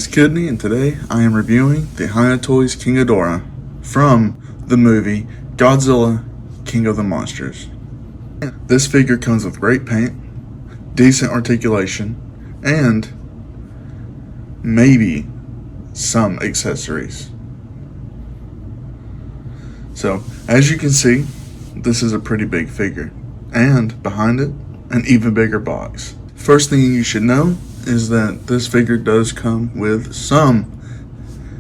is Kidney, and today I am reviewing the Hiya Toys King Ghidorah from the movie Godzilla King of the Monsters. This figure comes with great paint, decent articulation, and maybe some accessories. So, as you can see, this is a pretty big figure, and behind it, an even bigger box. First thing you should know is that this figure does come with some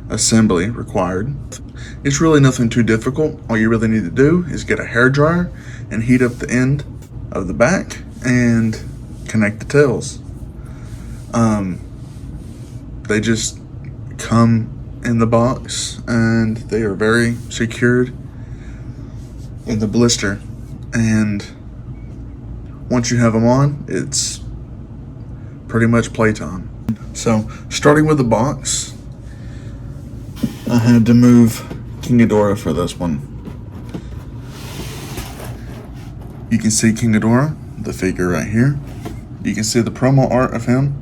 assembly required. It's really nothing too difficult. All you really need to do is get a hairdryer and heat up the end of the back and connect the tails. They just come in the box and they are very secured in the blister, and once you have them on, it's pretty much playtime. So, starting with the box, I had to move King Ghidorah for this one. You can see King Ghidorah, the figure right here. You can see the promo art of him.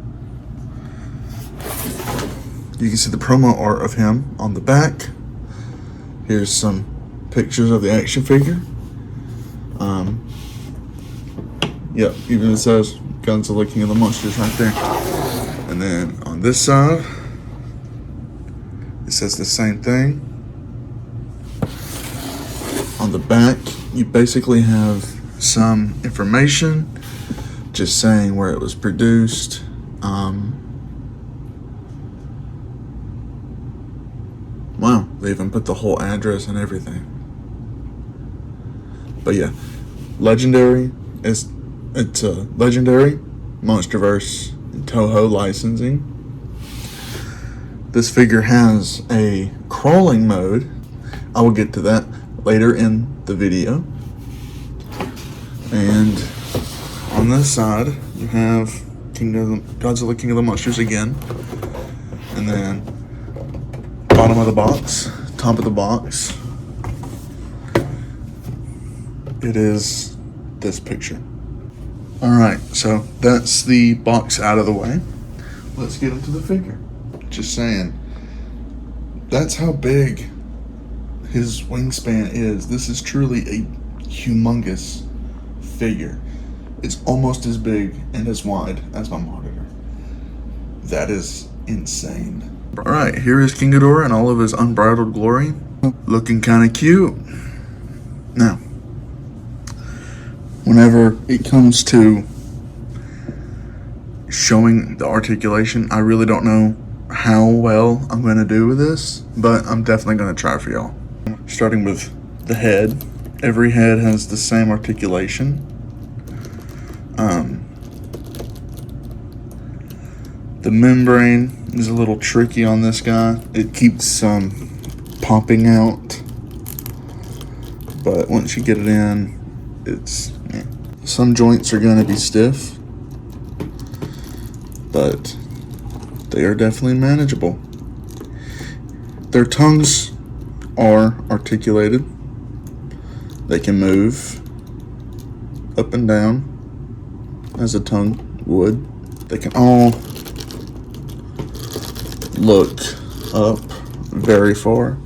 You can see the promo art of him on the back. Here's some pictures of the action figure. Yep, even it says Godzilla King of the Monsters right there. And then on this side, it says the same thing. On the back, you basically have some information, just saying where it was produced. Wow, they even put the whole address and everything. But yeah, legendary. It's a legendary MonsterVerse and Toho licensing. This figure has a crawling mode. I will get to that later in the video. And on this side, you have Godzilla King of the Monsters again. And then bottom of the box, top of the box, it is this picture. Alright, so that's the box out of the way. Let's get into the figure. Just saying, that's how big his wingspan is. This is truly a humongous figure. It's almost as big and as wide as my monitor. That is insane. Alright, here is King Ghidorah in all of his unbridled glory. Looking kind of cute. Now, whenever it comes to showing the articulation, I really don't know how well I'm going to do with this, but I'm definitely going to try for y'all. Starting with the head. Every head has the same articulation. The membrane is a little tricky on this guy. It keeps popping out, but once you get it in, it's some joints are going to be stiff, but they are definitely manageable. Their tongues are articulated. They can move up and down as a tongue would. They can all look up very far.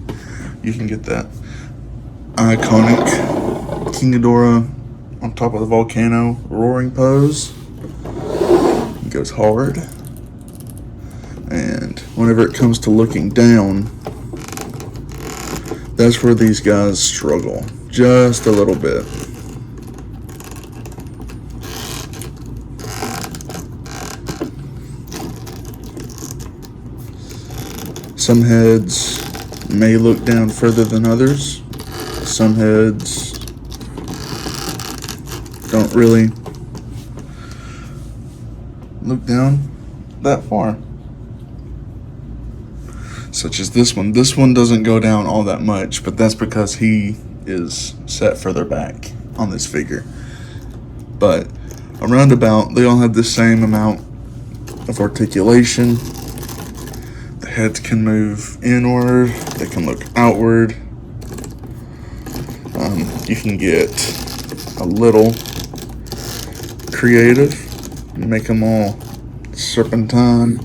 You can get that iconic King Ghidorah on top of the volcano roaring pose. It goes hard. And whenever it comes to looking down, that's where these guys struggle just a little bit. Some heads may look down further than others. Some heads don't really look down that far. Such as this one. This one doesn't go down all that much, but that's because he is set further back on this figure. But around about, they all have the same amount of articulation. The heads can move inward, they can look outward. You can get a little creative and make them all serpentine.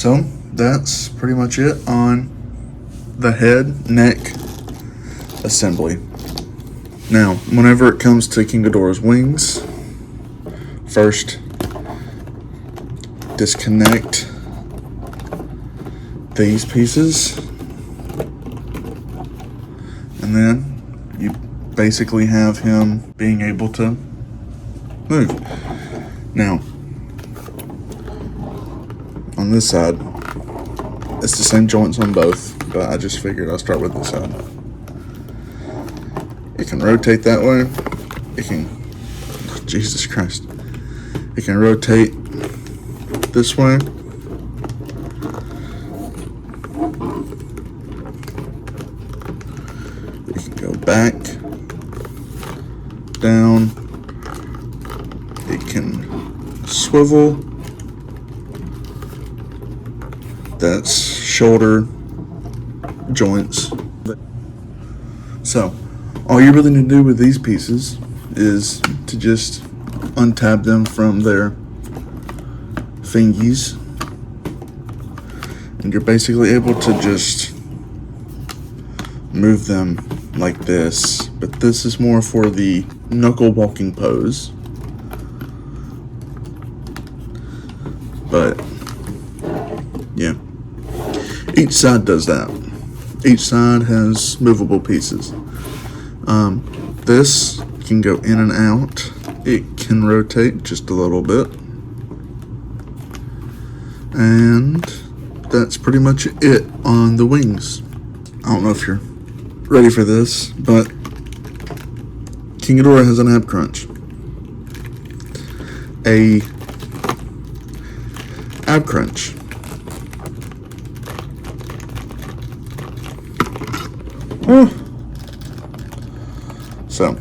So that's pretty much it on the head, neck assembly. Now, whenever it comes to King Ghidorah's wings, first disconnect these pieces, and then you basically have him being able to move. Now, on this side, it's the same joints on both, but I just figured I'll start with this side. It can rotate that way. It can, Jesus Christ. It can rotate this way. It can go back, down. It can swivel. That's shoulder joints. So, all you really need to do with these pieces is to just untab them from their fingies, and you're basically able to just move them like this. But this is more for the knuckle walking pose. But yeah, each side does that. Each side has movable pieces. This can go in and out. It can rotate just a little bit. And that's pretty much it on the wings. I don't know if you're ready for this, but King Ghidorah has an ab crunch. A ab crunch. So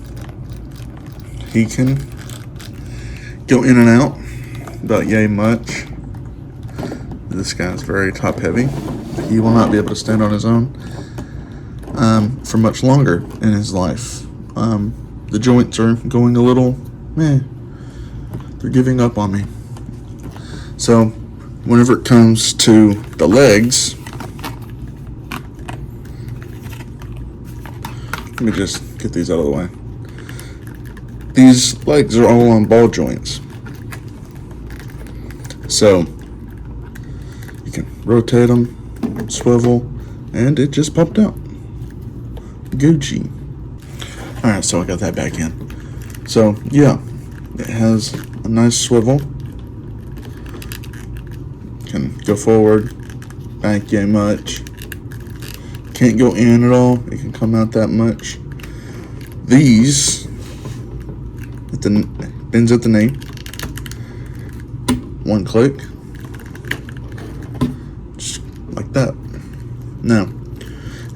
he can go in and out about yay much. This guy's very top heavy. He will not be able to stand on his own for much longer in his life. The joints are going a little meh. They're giving up on me. So whenever it comes to the legs, let me just get these out of the way. These legs are all on ball joints. So you can rotate them, swivel, and it just popped out. Gucci. Alright, so I got that back in. So yeah, it has a nice swivel. Can go forward, back yay much. Can't go in at all. It can come out that much. These, at the bends at the knee. One click, just like that. Now,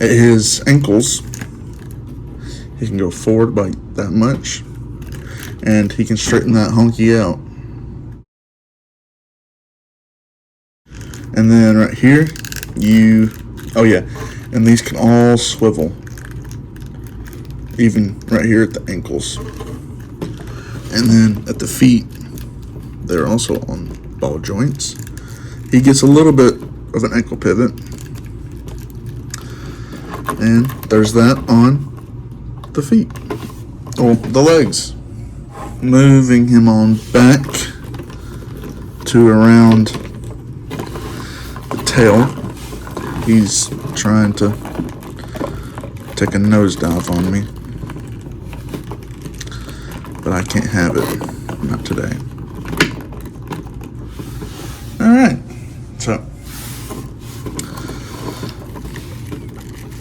at his ankles, he can go forward by that much, and he can straighten that honky out. And then right here, oh yeah, and these can all swivel, even right here at the ankles. And then at the feet, they're also on ball joints. He gets a little bit of an ankle pivot. And there's that on the feet. Oh, the legs. Moving him on back to around the tail. He's trying to take a nosedive on me, but I can't have it. Not today. Alright, so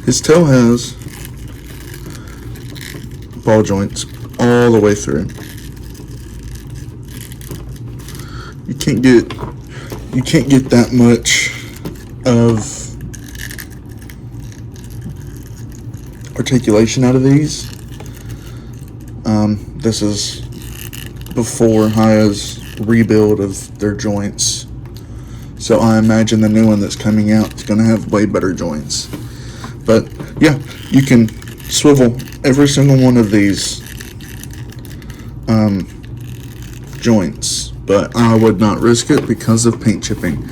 his tail has ball joints all the way through. You can't get that much of articulation out of these. This is before Hiya's rebuild of their joints, so I imagine the new one that's coming out is going to have way better joints. But yeah, you can swivel every single one of these joints, but I would not risk it because of paint chipping.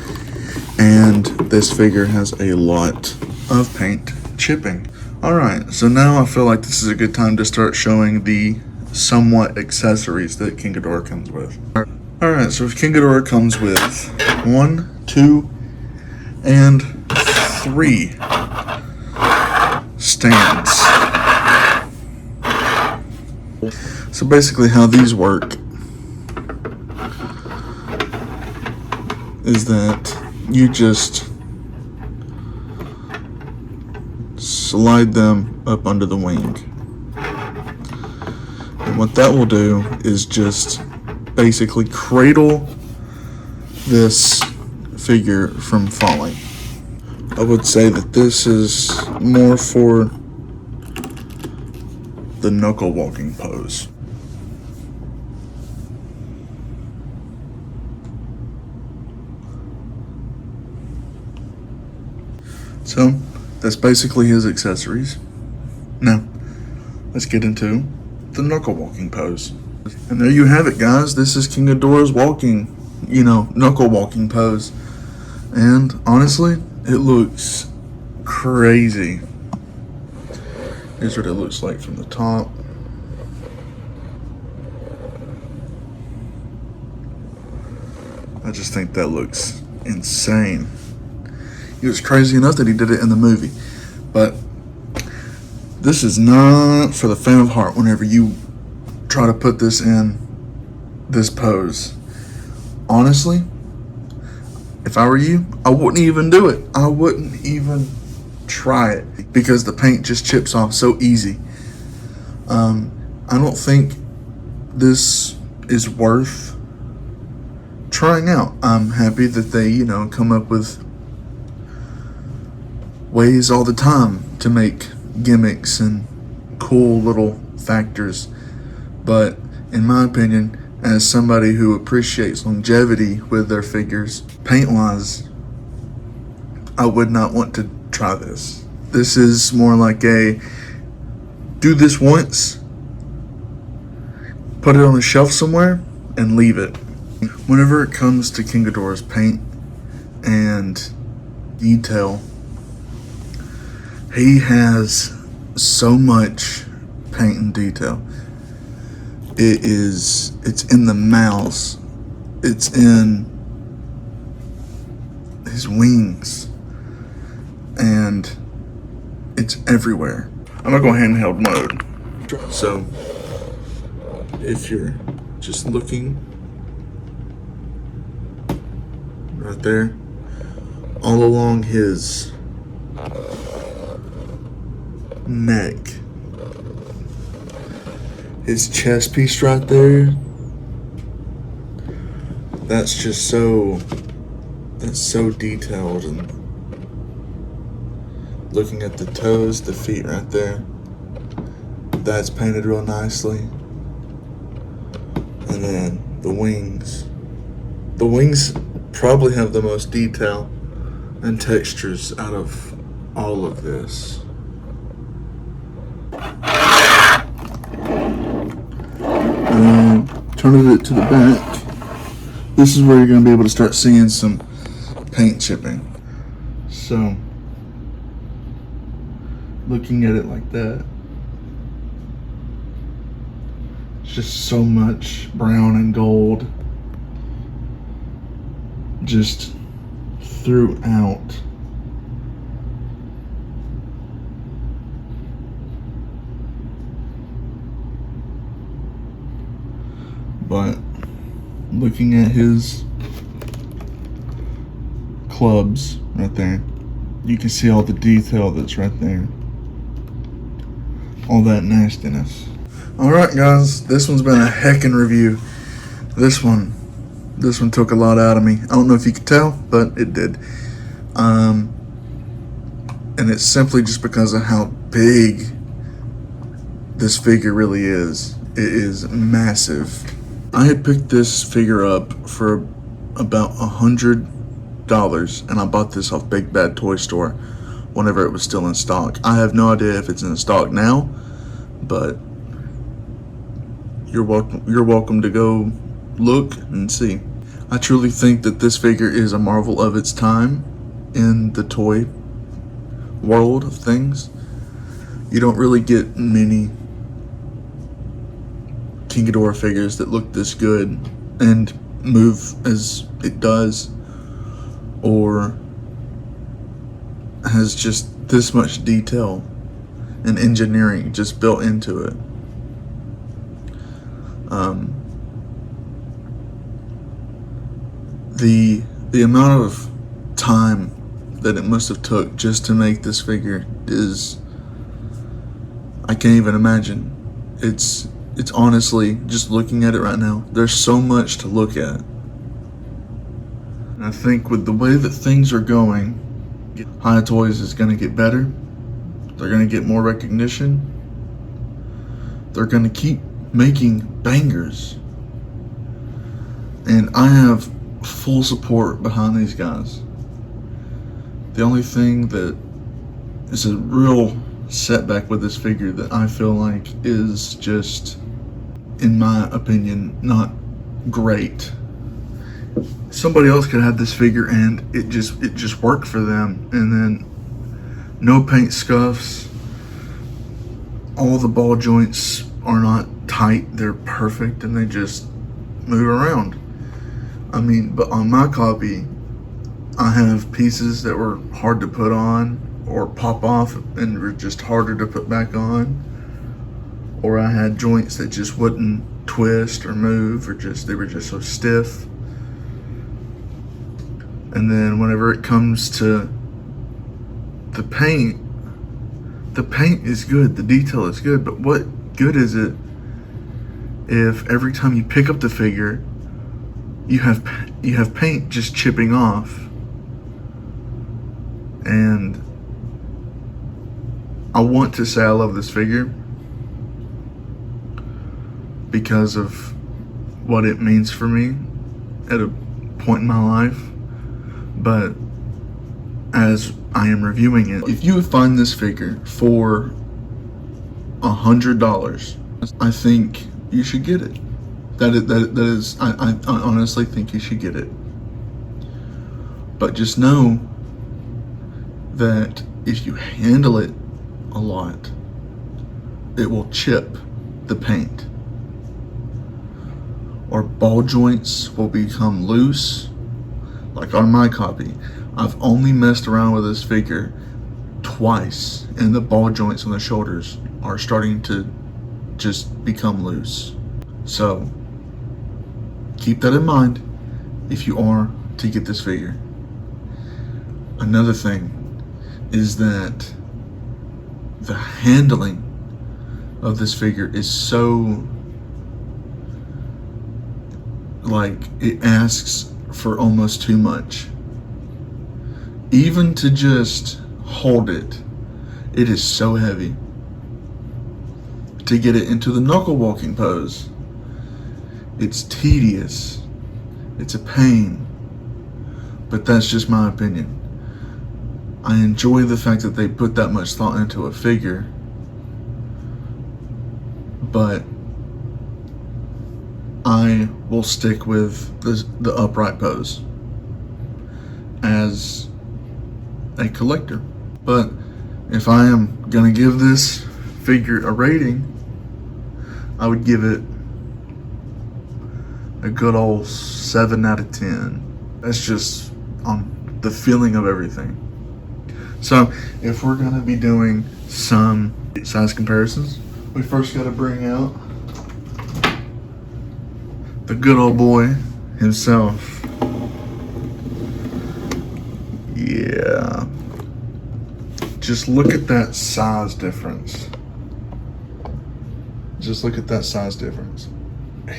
and this figure has a lot of paint chipping. Alright, so now I feel like this is a good time to start showing the somewhat accessories that King Ghidorah comes with. Alright, so King Ghidorah comes with 1, 2, and 3 stands. So basically how these work is that you just slide them up under the wing. And what that will do is just basically cradle this figure from falling. I would say that this is more for the knuckle walking pose. So that's basically his accessories. Now let's get into the knuckle walking pose. And there you have it, guys. This is King Ghidorah's walking, knuckle walking pose. And honestly, it looks crazy. Here's what it looks like from the top. I just think that looks insane. It was crazy enough that he did it in the movie. But this is not for the faint of heart whenever you try to put this in this pose. Honestly, if I were you, I wouldn't even do it. I wouldn't even try it because the paint just chips off so easy. I don't think this is worth trying out. I'm happy that they, come up with ways all the time to make gimmicks and cool little factors. But in my opinion, as somebody who appreciates longevity with their figures, paint-wise, I would not want to try this. This is more like a do this once, put it on a shelf somewhere, and leave it. Whenever it comes to King Ghidorah's paint and detail, he has so much paint and detail. It's in the mouths, it's in his wings, and it's everywhere. I'm gonna go handheld mode. So if you're just looking right there, all along his neck, his chest piece right there, that's so detailed. And looking at the toes, the feet right there, that's painted real nicely. And then the wings probably have the most detail and textures out of all of this. Turning it to the back, this is where you're going to be able to start seeing some paint chipping. So, looking at it like that, it's just so much brown and gold just throughout. But looking at his clubs right there, you can see all the detail that's right there. All that nastiness. Alright guys, this one's been a heckin' review. This one took a lot out of me. I don't know if you could tell, but it did. And it's simply just because of how big this figure really is. It is massive. I had picked this figure up for about $100, and I bought this off Big Bad Toy Store whenever it was still in stock. I have no idea if it's in stock now, but you're welcome to go look and see. I truly think that this figure is a marvel of its time. in the toy world of things. You don't really get many King Ghidorah figures that look this good and move as it does, or has just this much detail and engineering just built into it. The amount of time that it must have took just to make this figure is, I can't even imagine. It's honestly, just looking at it right now, there's so much to look at. And I think with the way that things are going, Hiya Toys is going to get better. They're going to get more recognition. They're going to keep making bangers. And I have full support behind these guys. The only thing that is a real setback with this figure that I feel like is just, in my opinion, not great. Somebody else could have this figure and it just worked for them, and then no paint scuffs, all the ball joints are not tight, they're perfect, and they just move around. I mean, but on my copy, I have pieces that were hard to put on or pop off and were just harder to put back on, or I had joints that just wouldn't twist or move, or they were just so stiff. And then whenever it comes to the paint is good, the detail is good, but what good is it if every time you pick up the figure, you have paint just chipping off? And I want to say I love this figure because of what it means for me at a point in my life. But as I am reviewing it, if you find this figure for $100, I think you should get it. I honestly think you should get it. But just know that if you handle it a lot, it will chip the paint, or ball joints will become loose. Like on my copy, I've only messed around with this figure twice, and the ball joints on the shoulders are starting to just become loose. So keep that in mind if you are to get this figure. Another thing is that the handling of this figure is so, like, it asks for almost too much. Even to just hold it, it is so heavy. To get it into the knuckle walking pose, it's tedious, it's a pain, but that's just my opinion. I enjoy the fact that they put that much thought into a figure, but I will stick with the upright pose as a collector. But if I am gonna give this figure a rating, I would give it a good old 7 out of 10. That's just on the feeling of everything. So if we're gonna be doing some size comparisons, we first gotta bring out the good old boy himself. Yeah. Just look at that size difference. Just look at that size difference.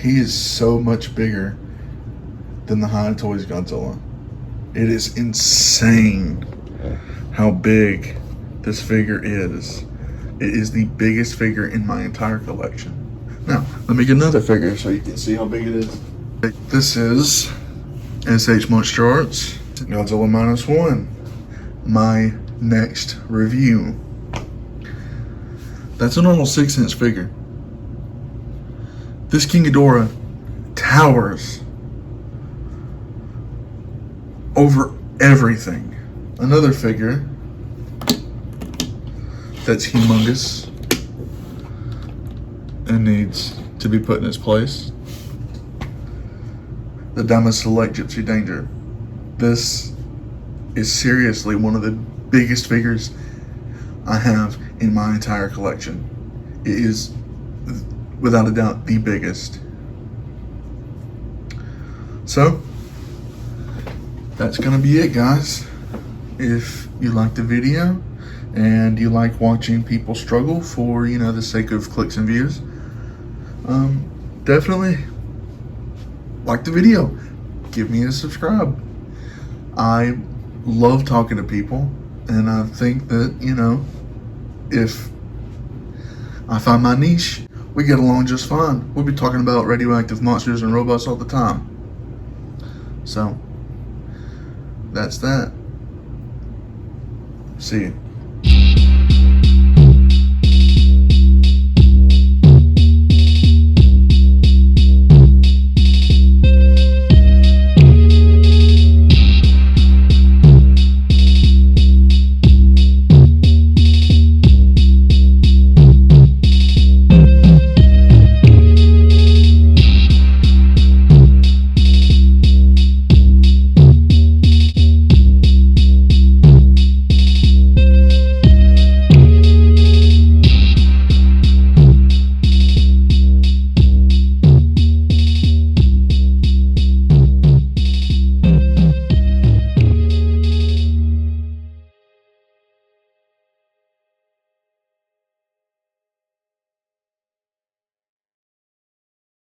He is so much bigger than the Hiya Toys Godzilla. It is insane how big this figure is. It is the biggest figure in my entire collection. Now, let me get another figure so you can see how big it is. This is SH Monster Arts Godzilla -1. My next review. That's a normal 6-inch figure. This King Ghidorah towers over everything. another figure that's humongous and needs to be put in its place. The Diamond Select Gypsy Danger. This is seriously one of the biggest figures I have in my entire collection. It is, without a doubt, the biggest. So, that's going to be it, guys. If you like the video and you like watching people struggle for, the sake of clicks and views, definitely like the video. Give me a subscribe. I love talking to people, and I think that, if I find my niche, we get along just fine. We'll be talking about radioactive monsters and robots all the time. So, that's that. See you.